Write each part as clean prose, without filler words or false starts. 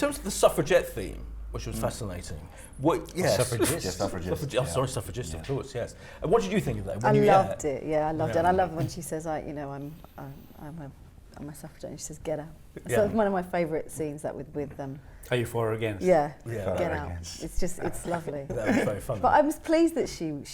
terms of the suffragette theme, which was fascinating. Yes. Suffragist. Yes, suffragist. Oh, sorry, suffragist, of course, yes. And what did you think of that? I loved it, I loved it. And I love when she says, I'm a suffragette, and she says, get out. So it's one of my favourite scenes, that with them. Are you for or against? Yeah, Yeah. get out. It's lovely. That was very funny. But I was pleased that she was,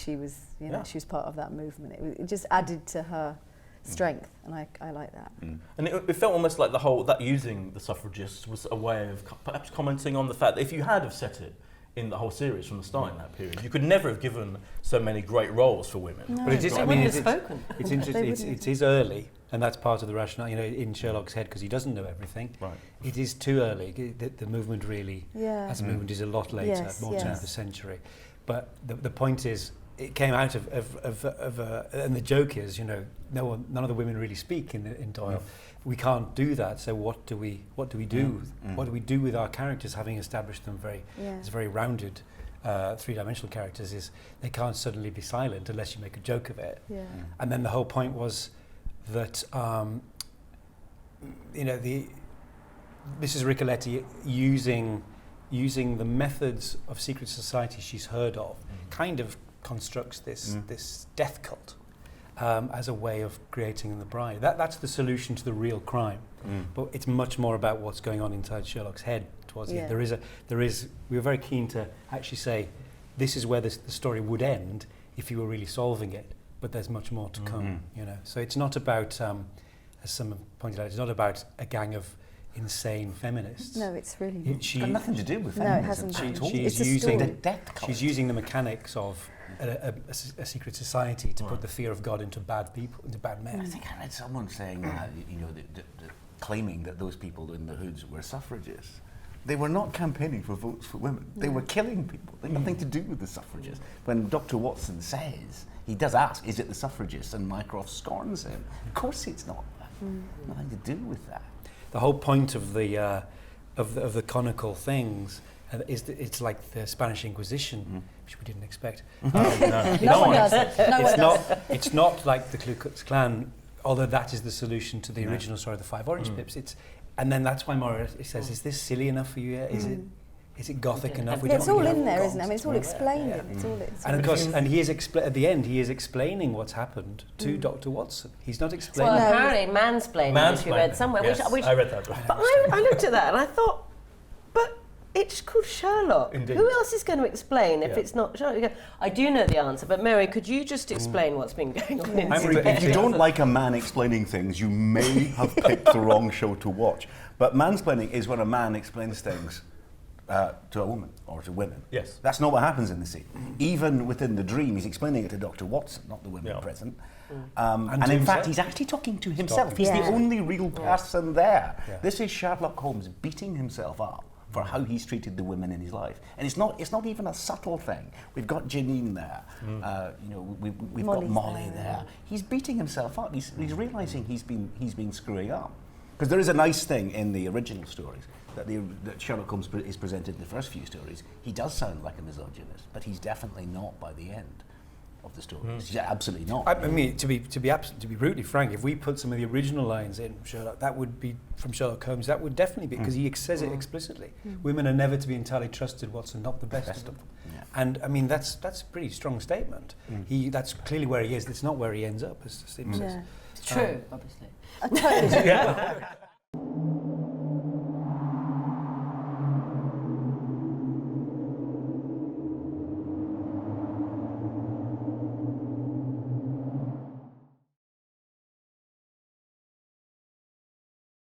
she was part of that movement. It just added to her strength, and I like that. And it felt almost like that using the suffragists was a way of perhaps commenting on the fact that if you had have set it in the whole series from the start in that period, you could never have given so many great roles for women. No. But it is, They wouldn't have spoken. It's interesting. It is early, and that's part of the rationale. In Sherlock's head, because he doesn't know everything. Right. It is too early. The movement really, as a movement, is a lot later, more turn of the century. But the point is, it came out of and the joke is, none of the women really speak in Doyle. We can't do that. So what do we do? What do we do with our characters, having established them as very rounded, three-dimensional characters? Is they can't suddenly be silent unless you make a joke of it. Yeah. And then the whole point was that Mrs. Ricoletti using the methods of secret society she's heard of, kind of constructs this death cult as a way of creating the bride. That's the solution to the real crime. But it's much more about what's going on inside Sherlock's head towards the end. We were very keen to actually say, this is where the story would end if you were really solving it, but there's much more to come. So it's not about, as someone pointed out, it's not about a gang of insane feminists. No, it's really not. It's got nothing to do with No, it feminism. hasn't. She's It's a using story. the death cult. She's using the mechanics of a secret society to put the fear of God into bad people, into bad men. I think I read someone saying that, claiming that those people in the hoods were suffragists. They were not campaigning for votes for women. They were killing people. They had nothing to do with the suffragists. When Dr. Watson says, he does ask, is it the suffragists? And Mycroft scorns him. Of course it's not. Nothing to do with that. The whole point of the conical things is that it's like the Spanish Inquisition, which we didn't expect. No one does. It's not like the Ku Klux Klan, although that is the solution to the original story of the Five Orange Pips. And then that's why Morris says, "Is this silly enough for you? Is it gothic enough?" It's all in there, isn't it? I mean, it's all explained. It's all. And of course, and he is at the end. He is explaining what's happened to Dr. Watson. He's not explaining. Well, apparently mansplaining, which you read somewhere. Yes, which I read that. But I looked at that and I thought, but it's called Sherlock. Indeed. Who else is going to explain if it's not Sherlock? You go, I do know the answer, but Mary, could you just explain what's been going on in If you don't like a man explaining things, you may have picked the wrong show to watch. But mansplaining is when a man explains things to a woman or to women. Yes. That's not what happens in the scene. Even within the dream, he's explaining it to Dr. Watson, not the women present. And in fact, he's actually talking to himself. He's the only real person there. Yeah. This is Sherlock Holmes beating himself up for how he's treated the women in his life. And it's not even a subtle thing. We've got Janine there. We've got Molly there. He's beating himself up. He's realising he's been screwing up. Because there is a nice thing in the original stories that Sherlock Holmes is presented in the first few stories. He does sound like a misogynist, but he's definitely not by the end of the stories. He's absolutely not. I mean, to be brutally frank, if we put some of the original lines in Sherlock, that would be from Sherlock Holmes. That would definitely be, because he says it explicitly. Women are never to be entirely trusted. Watson, not the best of them. Yeah. And I mean, that's a pretty strong statement. That's clearly where he is. It's not where he ends up, as Stephen says. It's true, obviously. Totally.